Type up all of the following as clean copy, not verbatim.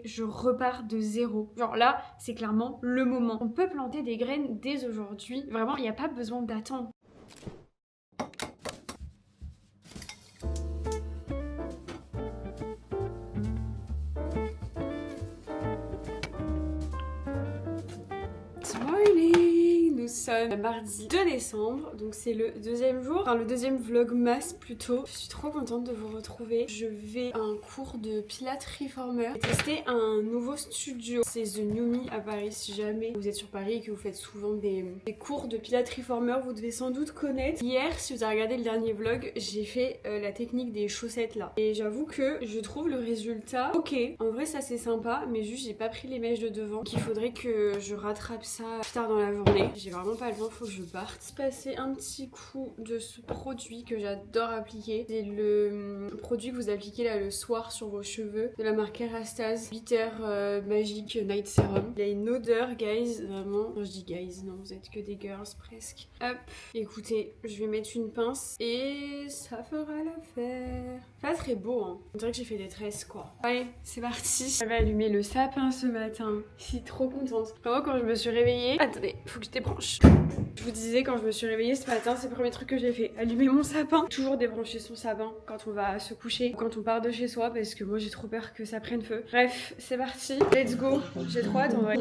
je repars de zéro. Genre là, c'est clairement le moment. On peut planter des graines dès aujourd'hui. Vraiment, il n'y a pas besoin d'attendre. Morning! Nous sommes mardi 2 décembre, donc c'est le deuxième jour, enfin le deuxième vlogmas plutôt. Je suis trop contente de vous retrouver. Je vais à un cours de Pilates Reformer, tester un nouveau studio. C'est The New Me à Paris. Si jamais vous êtes sur Paris et que vous faites souvent des cours de Pilates Reformer, vous devez sans doute connaître. Hier, si vous avez regardé le dernier vlog, j'ai fait la technique des chaussettes là. Et j'avoue que je trouve le résultat ok. En vrai, ça c'est sympa, mais juste j'ai pas pris les mèches de devant. Donc il faudrait que je rattrape ça plus tard dans la journée. J'ai vraiment pas le temps, faut que je parte. Passer un petit coup de ce produit que j'adore appliquer. C'est le produit que vous appliquez là le soir sur vos cheveux de la marque Kerastase Bitter Magic Night Serum. Il a une odeur, guys, vraiment. Non, je dis guys, non, vous êtes que des girls presque. Hop, écoutez, je vais mettre une pince et ça fera l'affaire. Pas très beau, hein. On dirait que j'ai fait des tresses, quoi. Allez, c'est parti. J'avais allumé le sapin ce matin. Je suis trop contente. Vraiment, quand je me suis réveillée... Attendez, faut que je débranche. Je vous disais, quand je me suis réveillée ce matin, c'est le premier truc que j'ai fait. Allumer mon sapin. Toujours débrancher son sapin quand on va se coucher ou quand on part de chez soi parce que moi j'ai trop peur que ça prenne feu. Bref, c'est parti. Let's go. J'ai trop hâte en vrai.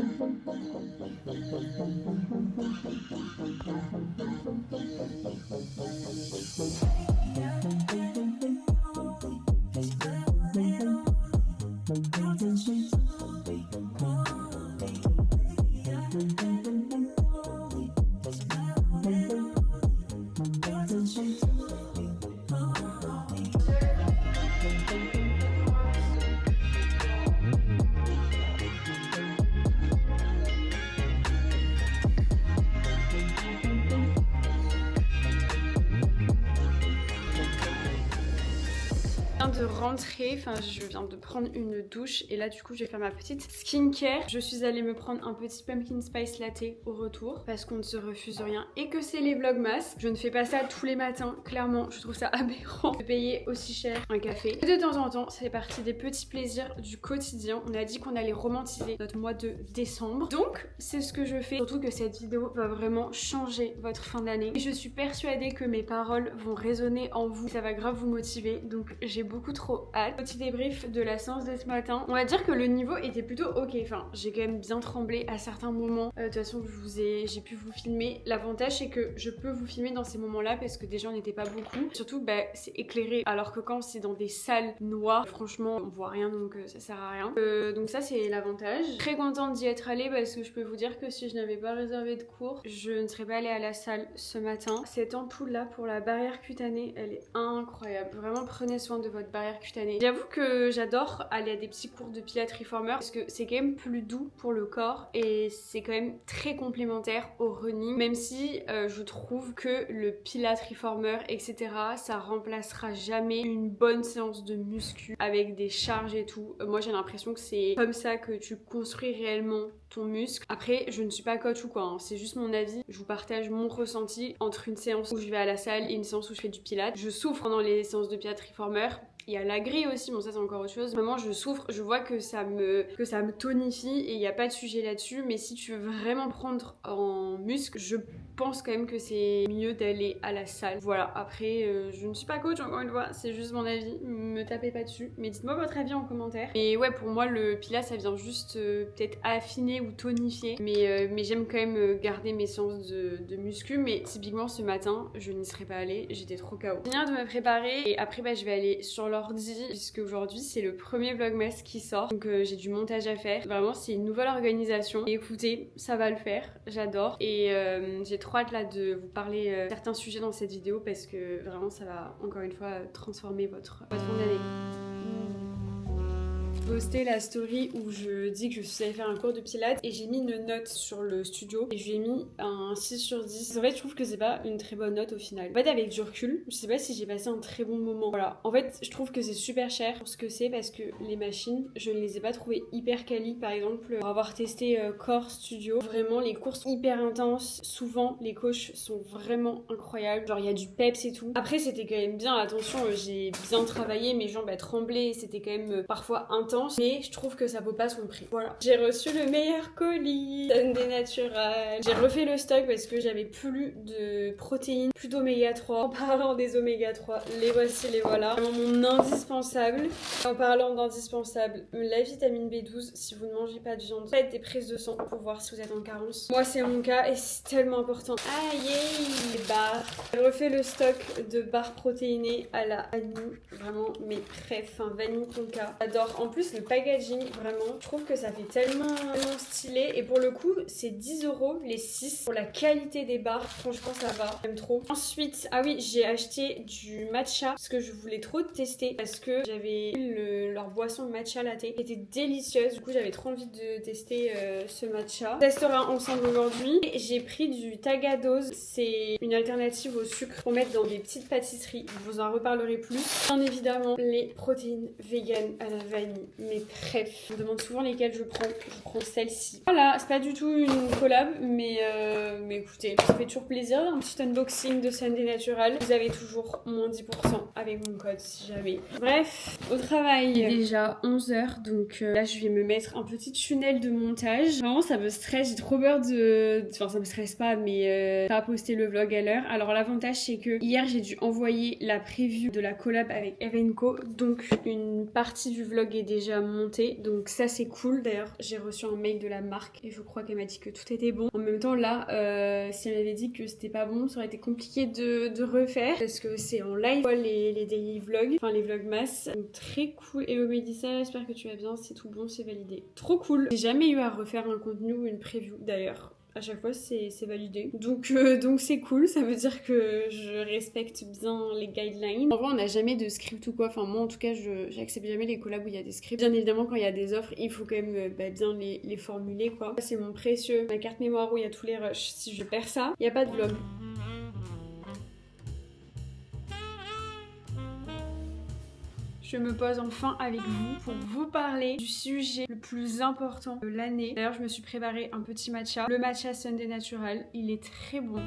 De rentrer, enfin je viens de prendre une douche et là du coup je vais faire ma petite skincare. Je suis allée me prendre un petit pumpkin spice latte au retour parce qu'on ne se refuse rien et que c'est les vlogmas. Je ne fais pas ça tous les matins, clairement je trouve ça aberrant de payer aussi cher un café. Et de temps en temps ça fait partie des petits plaisirs du quotidien. On a dit qu'on allait romantiser notre mois de décembre, donc c'est ce que je fais. Surtout que cette vidéo va vraiment changer votre fin d'année et je suis persuadée que mes paroles vont résonner en vous, ça va grave vous motiver, donc j'ai beaucoup trop hâte. Petit débrief de la séance de ce matin. On va dire que le niveau était plutôt ok. Enfin, j'ai quand même bien tremblé à certains moments. De toute façon, j'ai pu vous filmer. L'avantage, c'est que je peux vous filmer dans ces moments-là parce que déjà, on n'était pas beaucoup. Surtout, bah, c'est éclairé. Alors que quand c'est dans des salles noires, franchement, on voit rien, donc ça sert à rien. Donc ça, c'est l'avantage. Très contente d'y être allée parce que je peux vous dire que si je n'avais pas réservé de cours, je ne serais pas allée à la salle ce matin. Cette ampoule-là pour la barrière cutanée, elle est incroyable. Vraiment, prenez soin de votre barrière cutanée. J'avoue que j'adore aller à des petits cours de Pilates Reformer parce que c'est quand même plus doux pour le corps et c'est quand même très complémentaire au running, même si je trouve que le Pilates Reformer etc ça remplacera jamais une bonne séance de muscu avec des charges et tout. Moi j'ai l'impression que c'est comme ça que tu construis réellement ton muscle. Après je ne suis pas coach ou quoi, hein. C'est juste mon avis, je vous partage mon ressenti entre une séance où je vais à la salle et une séance où je fais du Pilates. Je souffre pendant les séances de Pilates Reformer. Il y a la grille aussi, bon ça c'est encore autre chose. Vraiment je souffre, je vois que ça me tonifie et il n'y a pas de sujet là-dessus. Mais si tu veux vraiment prendre en muscle, je pense quand même que c'est mieux d'aller à la salle. Voilà, après je ne suis pas coach encore une fois, c'est juste mon avis, me tapez pas dessus. Mais dites-moi votre avis en commentaire. Et ouais, pour moi le Pilates ça vient juste peut-être affiner ou tonifier. Mais j'aime quand même garder mes séances de muscu. Mais typiquement ce matin, je n'y serais pas allée, j'étais trop KO. Je viens de me préparer et après bah, je vais aller sur l'ordi puisque aujourd'hui c'est le premier vlogmas qui sort, donc j'ai du montage à faire. Vraiment c'est une nouvelle organisation et écoutez, ça va le faire, j'adore et j'ai trop hâte là de vous parler certains sujets dans cette vidéo parce que vraiment ça va encore une fois transformer votre fin d'année. Posté la story où je dis que je suis allée faire un cours de pilates et j'ai mis une note sur le studio et je lui ai mis un 6 sur 10. En fait je trouve que c'est pas une très bonne note au final. En fait avec du recul, je sais pas si j'ai passé un très bon moment. Voilà, en fait je trouve que c'est super cher pour ce que c'est parce que les machines, je ne les ai pas trouvées hyper quali. Par exemple pour avoir testé Core Studio, vraiment les courses hyper intenses, souvent les coachs sont vraiment incroyables. Genre il y a du peps et tout. Après c'était quand même bien, attention j'ai bien travaillé, mes jambes tremblaient, c'était quand même parfois intense. intense, mais je trouve que ça vaut pas son prix. Voilà. J'ai reçu le meilleur colis Sunday Natural. J'ai refait le stock parce que j'avais plus de protéines, plus d'oméga 3. En parlant des oméga 3, les voici, les voilà. Vraiment mon indispensable. En parlant d'indispensable, la vitamine B12, si vous ne mangez pas de viande, faites des prises de sang pour voir si vous êtes en carence. Moi c'est mon cas et c'est tellement important. Aïe, les barres. J'ai refait le stock de barres protéinées à la vanille. Vraiment mes préf, enfin vanille tonka. J'adore. En plus le packaging, vraiment, je trouve que ça fait tellement stylé. Et pour le coup, c'est 10 € les 6. Pour la qualité des barres, franchement ça va. J'aime trop. Ensuite, ah oui, j'ai acheté du matcha parce que je voulais trop tester parce que j'avais eu leur boisson matcha latte qui était délicieuse. Du coup, j'avais trop envie de tester ce matcha. On testera ensemble aujourd'hui. J'ai pris du Tagados. C'est une alternative au sucre pour mettre dans des petites pâtisseries. Je vous en reparlerai plus. Bien évidemment, les protéines vegan à la vanille. Mes préf. On me demande souvent lesquelles je prends. Je prends celle-ci. Voilà, c'est pas du tout une collab, mais écoutez, ça fait toujours plaisir. Un petit unboxing de Sunday Natural. Vous avez toujours moins 10% avec mon code si jamais. Bref, au travail. Il est déjà 11h, donc là je vais me mettre un petit tunnel de montage. Vraiment, ça me stresse. J'ai trop peur de... Enfin, ça me stresse pas, mais pas poster le vlog à l'heure. Alors l'avantage c'est que hier j'ai dû envoyer la preview de la collab avec Evenco, donc une partie du vlog est déjà montée, donc ça c'est cool. D'ailleurs j'ai reçu un mail de la marque et je crois qu'elle m'a dit que tout était bon. En même temps là, si elle m'avait dit que c'était pas bon, ça aurait été compliqué de refaire parce que c'est en live les daily vlogs, enfin les vlogmas. Donc très cool. Hello Mélissa, j'espère que tu vas bien, c'est tout bon, c'est validé. Trop cool. J'ai jamais eu à refaire un contenu ou une preview d'ailleurs. À chaque fois c'est validé, donc c'est cool, ça veut dire que je respecte bien les guidelines. En vrai on n'a jamais de script ou quoi, enfin moi en tout cas j'accepte jamais les collabs où il y a des scripts. Bien évidemment quand il y a des offres il faut quand même bien les formuler quoi. C'est mon précieux, ma carte mémoire où il y a tous les rushs, si je perds ça, il n'y a pas de vlog. Je me pose enfin avec vous pour vous parler du sujet le plus important de l'année. D'ailleurs, je me suis préparé un petit matcha. Le matcha Sunday Natural, il est très bon.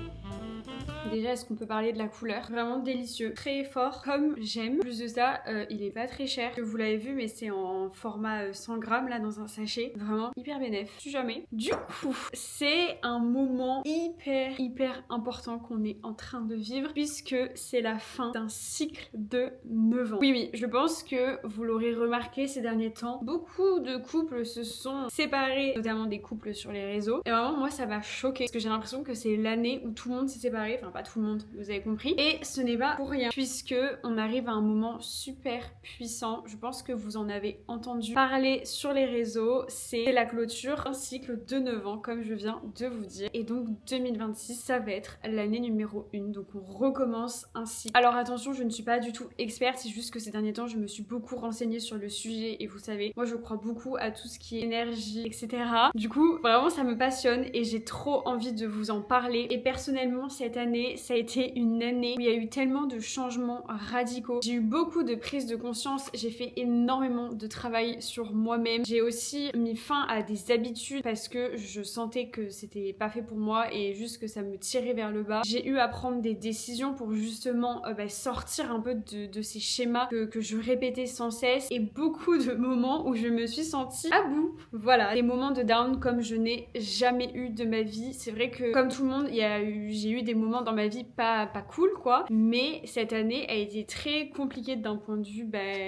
Déjà, est-ce qu'on peut parler de la couleur? Vraiment délicieux, très fort, comme j'aime. Plus de ça, il est pas très cher. Vous l'avez vu, mais c'est en format 100 grammes là dans un sachet. Vraiment hyper bénéf. Tu jamais. Du coup, c'est un moment hyper important qu'on est en train de vivre puisque c'est la fin d'un cycle de 9 ans. Oui, je pense que vous l'aurez remarqué ces derniers temps. Beaucoup de couples se sont séparés, notamment des couples sur les réseaux. Et vraiment, moi, ça m'a choquée parce que j'ai l'impression que c'est l'année où tout le monde s'est séparé. Enfin, pas tout le monde, vous avez compris. Et ce n'est pas pour rien puisque on arrive à un moment super puissant. Je pense que vous en avez entendu parler sur les réseaux. C'est la clôture d'un cycle de 9 ans, comme je viens de vous dire. Et donc 2026, ça va être l'année numéro 1. Donc on recommence un cycle. Alors attention, je ne suis pas du tout experte. C'est juste que ces derniers temps, je me suis beaucoup renseignée sur le sujet. Et vous savez, moi je crois beaucoup à tout ce qui est énergie, etc. Du coup, vraiment ça me passionne et j'ai trop envie de vous en parler. Et personnellement, cette année, ça a été une année où il y a eu tellement de changements radicaux. J'ai eu beaucoup de prises de conscience, j'ai fait énormément de travail sur moi-même. J'ai aussi mis fin à des habitudes parce que je sentais que c'était pas fait pour moi et juste que ça me tirait vers le bas. J'ai eu à prendre des décisions pour justement sortir un peu de ces schémas que je répétais sans cesse et beaucoup de moments où je me suis sentie à bout. Voilà, des moments de down comme je n'ai jamais eu de ma vie. C'est vrai que comme tout le monde, j'ai eu des moments dans ma vie pas cool quoi, mais cette année a été très compliquée d'un point de vue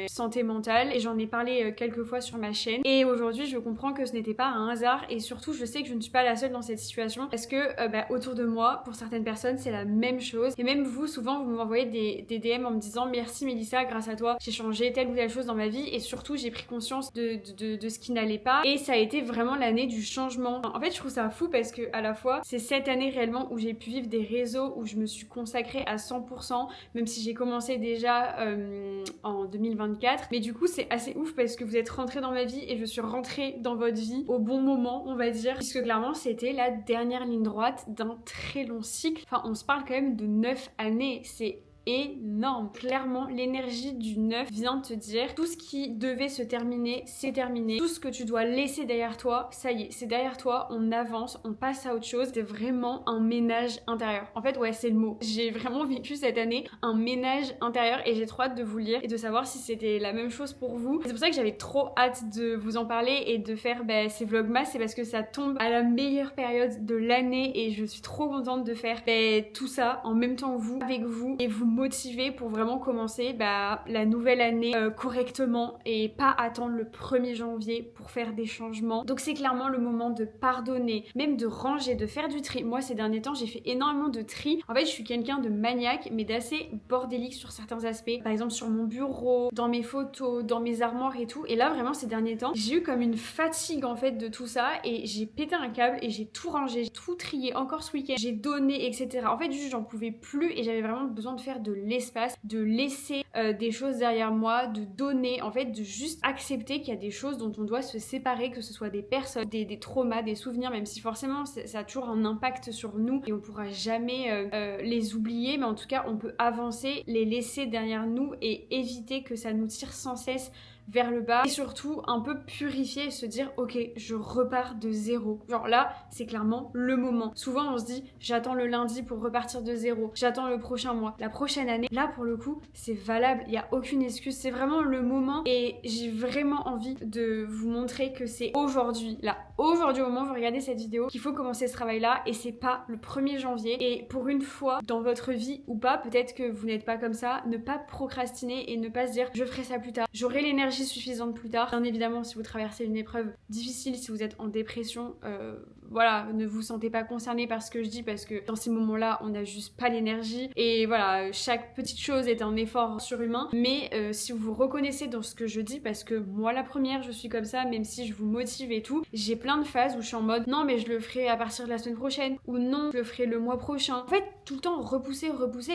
santé mentale et j'en ai parlé quelques fois sur ma chaîne et aujourd'hui je comprends que ce n'était pas un hasard et surtout je sais que je ne suis pas la seule dans cette situation parce que autour de moi pour certaines personnes c'est la même chose et même vous souvent vous m'envoyez des DM en me disant merci Mélissa, grâce à toi j'ai changé telle ou telle chose dans ma vie et surtout j'ai pris conscience de ce qui n'allait pas et ça a été vraiment l'année du changement. En fait je trouve ça fou parce que à la fois c'est cette année réellement où j'ai pu vivre des réseaux où je me suis consacrée à 100%, même si j'ai commencé déjà en 2024. Mais du coup, c'est assez ouf parce que vous êtes rentrés dans ma vie et je suis rentrée dans votre vie au bon moment, on va dire. Puisque clairement, c'était la dernière ligne droite d'un très long cycle. Enfin, on se parle quand même de 9 années. C'est énorme. Clairement, l'énergie du 9 vient te dire tout ce qui devait se terminer, c'est terminé. Tout ce que tu dois laisser derrière toi, ça y est, c'est derrière toi, on avance, on passe à autre chose. C'est vraiment un ménage intérieur. En fait, ouais, c'est le mot. J'ai vraiment vécu cette année un ménage intérieur et j'ai trop hâte de vous lire et de savoir si c'était la même chose pour vous. C'est pour ça que j'avais trop hâte de vous en parler et de faire ces vlogmas, c'est parce que ça tombe à la meilleure période de l'année et je suis trop contente de faire tout ça en même temps vous, avec vous et vous motiver pour vraiment commencer la nouvelle année correctement et pas attendre le 1er janvier pour faire des changements. Donc c'est clairement le moment de pardonner, même de ranger, de faire du tri. Moi ces derniers temps j'ai fait énormément de tri. En fait je suis quelqu'un de maniaque mais d'assez bordélique sur certains aspects. Par exemple sur mon bureau, dans mes photos, dans mes armoires et tout. Et là vraiment ces derniers temps j'ai eu comme une fatigue en fait de tout ça et j'ai pété un câble et j'ai tout rangé, j'ai tout trié encore ce week-end, j'ai donné etc. En fait juste j'en pouvais plus et j'avais vraiment besoin de faire de l'espace, de laisser des choses derrière moi, de donner, en fait de juste accepter qu'il y a des choses dont on doit se séparer, que ce soit des personnes, des traumas, des souvenirs, même si forcément ça a toujours un impact sur nous et on pourra jamais les oublier, mais en tout cas on peut avancer, les laisser derrière nous et éviter que ça nous tire sans cesse vers le bas et surtout un peu purifier et se dire ok je repars de zéro. Genre là c'est clairement le moment. Souvent on se dit j'attends le lundi pour repartir de zéro, j'attends le prochain mois, la prochaine année. Là pour le coup c'est valable, il n'y a aucune excuse, c'est vraiment le moment et j'ai vraiment envie de vous montrer que c'est aujourd'hui, là aujourd'hui au moment où vous regardez cette vidéo qu'il faut commencer ce travail là et c'est pas le 1er janvier. Et pour une fois dans votre vie ou pas, peut-être que vous n'êtes pas comme ça, ne pas procrastiner et ne pas se dire je ferai ça plus tard, j'aurai l'énergie suffisante plus tard. Bien évidemment si vous traversez une épreuve difficile, si vous êtes en dépression, voilà, ne vous sentez pas concerné par ce que je dis parce que dans ces moments là on n'a juste pas l'énergie et voilà, chaque petite chose est un effort surhumain. Mais si vous vous reconnaissez dans ce que je dis, parce que moi la première je suis comme ça, même si je vous motive et tout, j'ai plein de phases où je suis en mode non mais je le ferai à partir de la semaine prochaine ou non je le ferai le mois prochain. En fait tout le temps repousser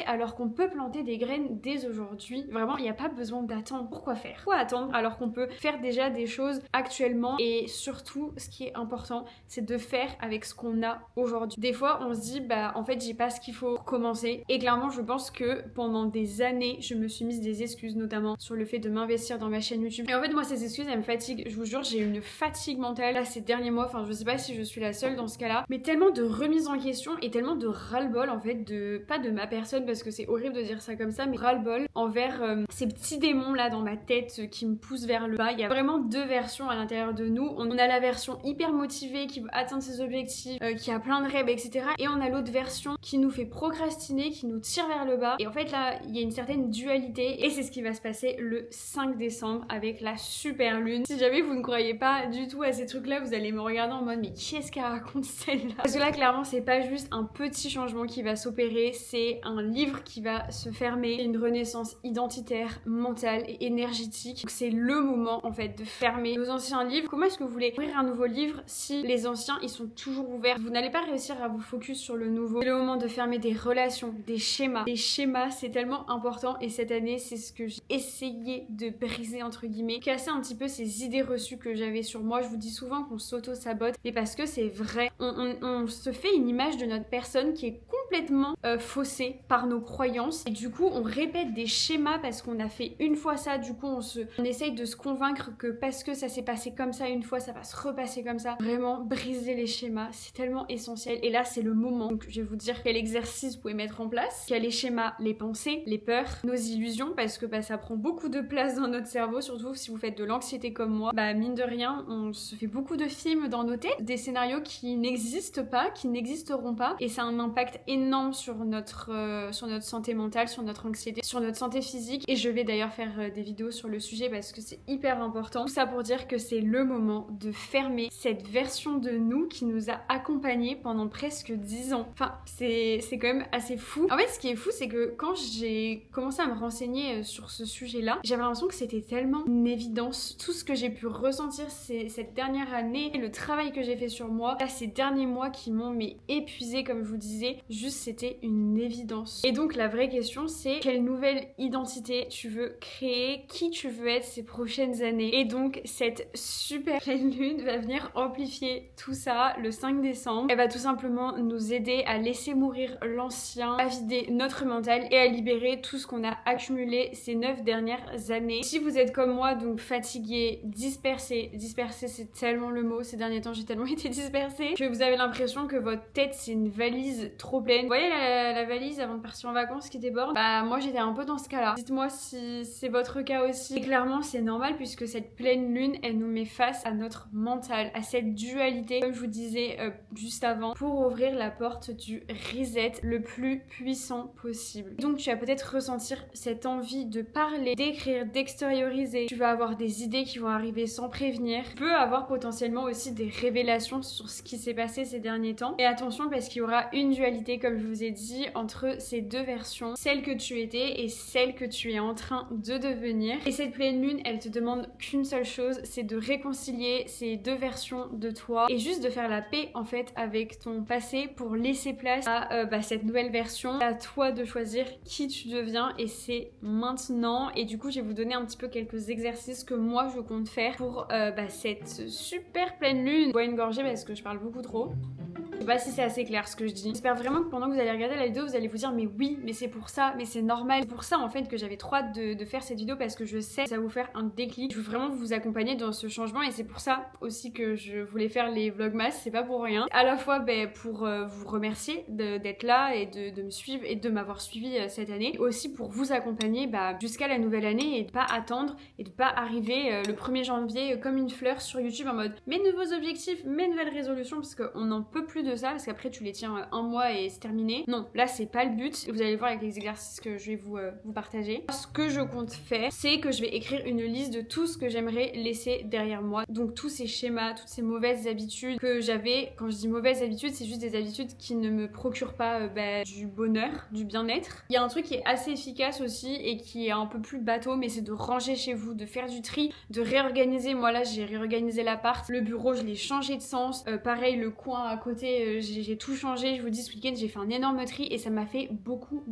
alors qu'on peut planter des graines dès aujourd'hui. Vraiment il n'y a pas besoin d'attendre. Pourquoi faire? Pourquoi attendre alors qu'on peut faire déjà des choses actuellement? Et surtout ce qui est important c'est de faire avec ce qu'on a aujourd'hui. Des fois on se dit en fait j'ai pas ce qu'il faut pour commencer et clairement je pense que pendant des années je me suis mise des excuses, notamment sur le fait de m'investir dans ma chaîne YouTube. Et en fait moi ces excuses elles me fatiguent, je vous jure j'ai une fatigue mentale là ces derniers mois, enfin je sais pas si je suis la seule dans ce cas là, mais tellement de remise en question et tellement de ras-le-bol en fait pas de ma personne parce que c'est horrible de dire ça comme ça, mais ras-le-bol envers ces petits démons là dans ma tête qui me poussent vers le bas. Il y a vraiment deux versions à l'intérieur de nous. On a la version hyper motivée qui veut atteindre ses objectifs, qui a plein de rêves etc. Et on a l'autre version qui nous fait procrastiner, qui nous tire vers le bas. Et en fait là il y a une certaine dualité et c'est ce qui va se passer le 5 décembre avec la super lune. Si jamais vous ne croyez pas du tout à ces trucs là, vous allez me regarder en mode mais qu'est-ce qu'elle raconte celle-là? Parce que là clairement c'est pas juste un petit changement qui va s'opérer, c'est un livre qui va se fermer, une renaissance identitaire, mentale et énergétique. Donc c'est le moment en fait de fermer nos anciens livres. Comment est-ce que vous voulez ouvrir un nouveau livre si les anciens ils sont toujours ouverts? Vous n'allez pas réussir à vous focus sur le nouveau. C'est le moment de fermer des relations, des schémas. Les schémas c'est tellement important et cette année c'est ce que j'ai essayé de briser entre guillemets, casser un petit peu ces idées reçues que j'avais sur moi. Je vous dis souvent qu'on s'auto-sabote mais parce que c'est vrai, on se fait une image de notre personne qui est complètement faussée par nos croyances et du coup on répète des schémas parce qu'on a fait une fois ça, du coup on essaye de se convaincre que parce que ça s'est passé comme ça une fois ça va se repasser comme ça. Vraiment briser les schémas c'est tellement essentiel et là c'est le moment. Donc je vais vous dire quel exercice vous pouvez mettre en place. Il y a les schémas, les pensées, les peurs, nos illusions parce que ça prend beaucoup de place dans notre cerveau, surtout si vous faites de l'anxiété comme moi. Mine de rien on se fait beaucoup de films dans nos têtes, des scénarios qui n'existent pas, qui n'existeront pas et ça a un impact énorme sur notre santé mentale, sur notre anxiété, sur notre santé physique et je vais d'ailleurs faire des vidéos sur le sujet parce que c'est hyper important. Tout ça pour dire que c'est le moment de fermer cette version de nous qui nous a accompagnés pendant presque 10 ans. Enfin c'est quand même assez fou. En fait ce qui est fou c'est que quand j'ai commencé à me renseigner sur ce sujet là, j'avais l'impression que c'était tellement une évidence. Tout ce que j'ai pu ressentir cette dernière année, le travail que j'ai fait sur moi, là ces derniers mois qui m'ont épuisée comme je vous disais, juste juste c'était une évidence. Et donc la vraie question c'est quelle nouvelle identité tu veux créer, qui tu veux être ces prochaines années. Et donc cette super pleine lune va venir amplifier tout ça le 5 décembre. Elle va tout simplement nous aider à laisser mourir l'ancien, à vider notre mental et à libérer tout ce qu'on a accumulé ces 9 dernières années. Si vous êtes comme moi, donc fatigué, dispersé c'est tellement le mot, ces derniers temps j'ai tellement été dispersée que vous avez l'impression que votre tête c'est une valise trop pleine. Vous voyez la valise avant de partir en vacances qui déborde? Bah moi j'étais un peu dans ce cas-là. Dites-moi si c'est votre cas aussi. Et clairement c'est normal puisque cette pleine lune elle nous met face à notre mental, à cette dualité comme je vous disais juste avant, pour ouvrir la porte du reset le plus puissant possible. Donc tu vas peut-être ressentir cette envie de parler, d'écrire, d'extérioriser. Tu vas avoir des idées qui vont arriver sans prévenir. Tu peux avoir potentiellement aussi des révélations sur ce qui s'est passé ces derniers temps. Et attention parce qu'il y aura une dualité comme je vous ai dit entre ces deux versions, celle que tu étais et celle que tu es en train de devenir. Et cette pleine lune elle te demande qu'une seule chose, c'est de réconcilier ces deux versions de toi et juste de faire la paix en fait avec ton passé pour laisser place à cette nouvelle version. À toi de choisir qui tu deviens et c'est maintenant. Et du coup je vais vous donner un petit peu quelques exercices que moi je compte faire pour cette super pleine lune. Je bois une gorgée parce que je parle beaucoup trop. Je sais pas si c'est assez clair ce que je dis. J'espère vraiment que pendant que vous allez regarder la vidéo, vous allez vous dire mais oui, mais c'est pour ça, mais c'est normal. C'est pour ça en fait que j'avais trop hâte de faire cette vidéo parce que je sais que ça va vous faire un déclic. Je veux vraiment vous accompagner dans ce changement et c'est pour ça aussi que je voulais faire les vlogmas, c'est pas pour rien. À la fois pour vous remercier d'être là et de me suivre et de m'avoir suivi cette année. Et aussi pour vous accompagner jusqu'à la nouvelle année et de pas attendre et de pas arriver le 1er janvier comme une fleur sur YouTube en mode mes nouveaux objectifs, mes nouvelles résolutions parce qu'on n'en peut plus de ça parce qu'après tu les tiens un mois et c'est terminé. Non, là c'est pas le but. Vous allez voir avec les exercices que je vais vous partager. Ce que je compte faire, c'est que je vais écrire une liste de tout ce que j'aimerais laisser derrière moi. Donc tous ces schémas, toutes ces mauvaises habitudes que j'avais. Quand je dis mauvaises habitudes, c'est juste des habitudes qui ne me procurent pas du bonheur, du bien-être. Il y a un truc qui est assez efficace aussi et qui est un peu plus bateau, mais c'est de ranger chez vous, de faire du tri, de réorganiser. Moi là j'ai réorganisé l'appart, le bureau je l'ai changé de sens, pareil le coin à côté j'ai tout changé. Je vous dis ce week-end j'ai fait un énorme tri et ça m'a fait beaucoup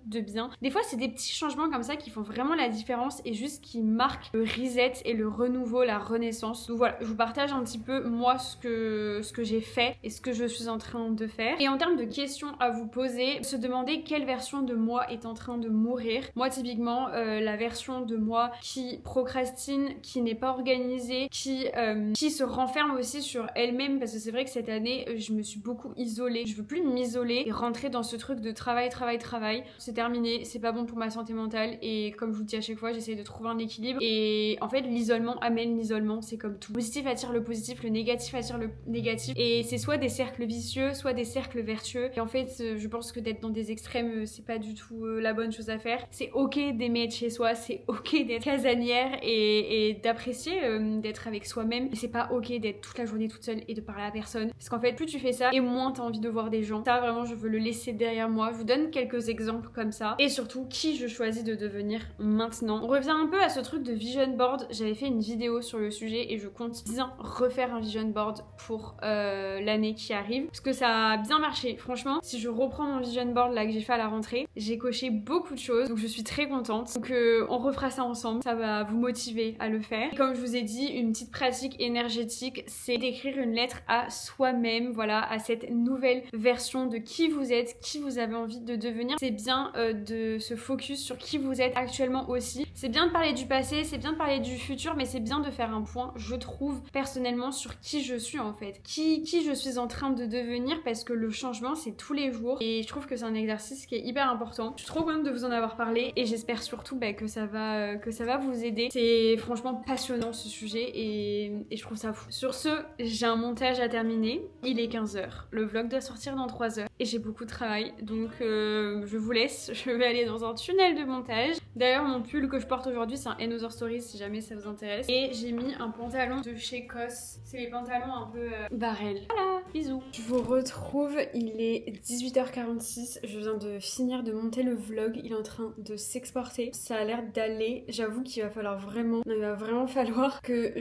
de bien. Des fois c'est des petits changements comme ça qui font vraiment la différence et juste qui marquent le reset et le renouveau, la renaissance. Donc voilà, je vous partage un petit peu moi ce que j'ai fait et ce que je suis en train de faire. Et en termes de questions à vous poser, se demander quelle version de moi est en train de mourir. Moi typiquement la version de moi qui procrastine, qui n'est pas organisée, qui se renferme aussi sur elle-même parce que c'est vrai que cette année je me suis beaucoup isolée. Je veux plus m'isoler et rentrer dans ce truc de travail. C'est terminé, c'est pas bon pour ma santé mentale et comme je vous le dis à chaque fois, j'essaie de trouver un équilibre et en fait l'isolement amène l'isolement, c'est comme tout. Le positif attire le positif, le négatif attire le négatif et c'est soit des cercles vicieux, soit des cercles vertueux. Et en fait, je pense que d'être dans des extrêmes, c'est pas du tout la bonne chose à faire. C'est ok d'aimer être chez soi, c'est ok d'être casanière et d'apprécier d'être avec soi-même. Mais c'est pas ok d'être toute la journée toute seule et de parler à personne. Parce qu'en fait, plus tu fais ça et moins t'as envie de voir des gens. Ça vraiment, je veux le laisser derrière moi. Je vous donne quelques exemples comme ça. Et surtout, qui je choisis de devenir maintenant. On revient un peu à ce truc de vision board. J'avais fait une vidéo sur le sujet et je compte bien refaire un vision board pour l'année qui arrive. Parce que ça a bien marché. Franchement, si je reprends mon vision board là que j'ai fait à la rentrée, j'ai coché beaucoup de choses. Donc je suis très contente. Donc on refera ça ensemble. Ça va vous motiver à le faire. Et comme je vous ai dit, une petite pratique énergétique, c'est d'écrire une lettre à soi-même. Voilà, à cette nouvelle version de qui vous êtes, qui vous avez envie de devenir. C'est bien de se focus sur qui vous êtes actuellement aussi. C'est bien de parler du passé, c'est bien de parler du futur, mais c'est bien de faire un point, je trouve, personnellement, sur qui je suis en fait. Qui je suis en train de devenir parce que le changement, c'est tous les jours. Et je trouve que c'est un exercice qui est hyper important. Je suis trop contente de vous en avoir parlé et j'espère surtout que ça va vous aider. C'est franchement passionnant ce sujet et je trouve ça fou. Sur ce, j'ai un montage à terminer. Il est 15h. Le vlog doit sortir dans 3 heures et j'ai beaucoup de travail. Donc je vous laisse. Je vais aller dans un tunnel de montage. D'ailleurs, mon pull que je porte aujourd'hui, c'est un Another Stories si jamais ça vous intéresse. Et j'ai mis un pantalon de chez COS. C'est les pantalons un peu barrel. Voilà, bisous. Je vous retrouve, il est 18h46. Je viens de finir de monter le vlog. Il est en train de s'exporter. Ça a l'air d'aller. J'avoue qu'il va falloir vraiment... Il va vraiment falloir que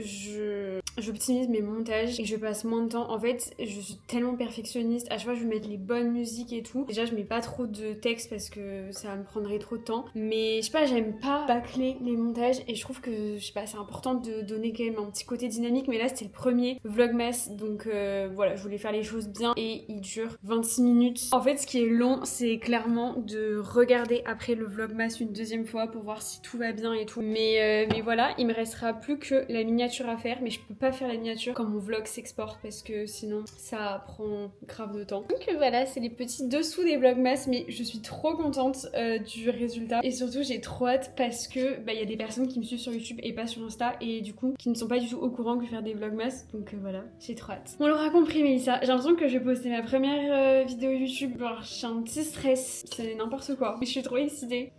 j'optimise mes montages et que je passe moins de temps. En fait, je suis tellement perfectionniste. À chaque fois je vais mettre les bonnes musiques et tout. Déjà je mets pas trop de texte parce que ça me prendrait trop de temps. Mais je sais pas, j'aime pas bâcler les montages et je trouve que je sais pas, c'est important de donner quand même un petit côté dynamique. Mais là c'était le premier vlogmas donc voilà, je voulais faire les choses bien et il dure 26 minutes. En fait ce qui est long c'est clairement de regarder après le vlogmas une deuxième fois pour voir si tout va bien et tout. Mais voilà, il me restera plus que la miniature à faire, mais je peux pas faire la miniature quand mon vlog s'exporte parce que sinon ça prend grave de temps. Donc voilà, c'est les petits dessous des vlogmas, mais je suis trop contente du résultat et surtout j'ai trop hâte parce que il y a des personnes qui me suivent sur YouTube et pas sur Insta et du coup qui ne sont pas du tout au courant que je vais faire des vlogmas, donc voilà, j'ai trop hâte. On l'aura compris Mélissa, j'ai l'impression que je vais poster ma première vidéo YouTube, genre j'ai un petit stress, c'est n'importe quoi, mais je suis trop excitée.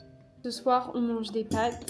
Ce soir, on mange des pâtes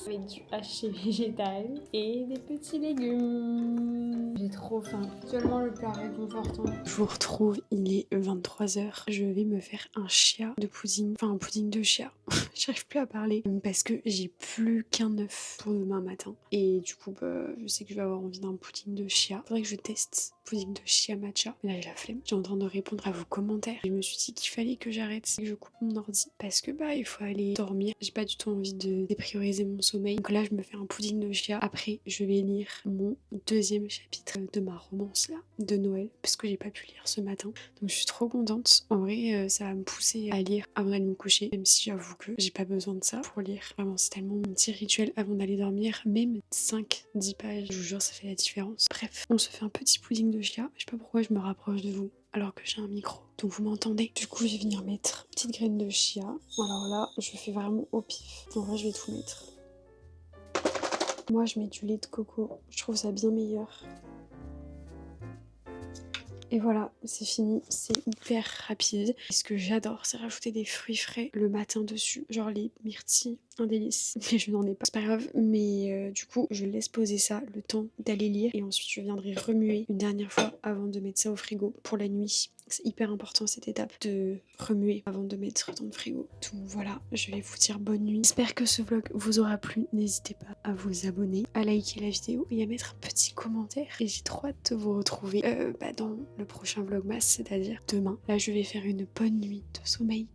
avec du haché végétal et des petits légumes. J'ai trop faim. Seulement le plat réconfortant. Je vous retrouve, il est 23h. Je vais me faire un chia de pudding. Enfin, un pudding de chia. J'arrive plus à parler parce que j'ai plus qu'un œuf pour demain matin. Et du coup, je sais que je vais avoir envie d'un pudding de chia. Faudrait que je teste pudding de chia matcha. Mais là, j'ai la flemme. J'ai en train de répondre à vos commentaires. Je me suis dit qu'il fallait que j'arrête, que je coupe mon ordi parce que il faut aller dormir. J'ai pas du tout envie de déprioriser mon sommeil. Donc là, je me fais un pudding de chia. Après, je vais lire mon deuxième chapitre de ma romance là, de Noël, parce que j'ai pas pu lire ce matin. Donc je suis trop contente. En vrai, ça va me pousser à lire avant d'aller me coucher, même si j'avoue que j'ai pas besoin de ça pour lire. Vraiment, c'est tellement mon petit rituel avant d'aller dormir. Même 5-10 pages, je vous jure, ça fait la différence. Bref, on se fait un petit pudding de chia. Je sais pas pourquoi je me rapproche de vous alors que j'ai un micro, donc vous m'entendez. Du coup je vais venir mettre une petite graine de chia. Alors là je fais vraiment au pif, en vrai je vais tout mettre. Moi je mets du lait de coco, je trouve ça bien meilleur. Et voilà, c'est fini, c'est hyper rapide. Et ce que j'adore, c'est rajouter des fruits frais le matin dessus, genre les myrtilles, un délice. Mais je n'en ai pas, c'est pas grave. Mais du coup, je laisse poser ça le temps d'aller lire et ensuite je viendrai remuer une dernière fois avant de mettre ça au frigo pour la nuit. C'est hyper important cette étape de remuer avant de mettre dans le frigo. Donc voilà, je vais vous dire bonne nuit. J'espère que ce vlog vous aura plu. N'hésitez pas à vous abonner, à liker la vidéo et à mettre un petit commentaire. Et j'ai trop hâte de vous retrouver dans le prochain vlogmas, c'est-à-dire demain. Là, je vais faire une bonne nuit de sommeil.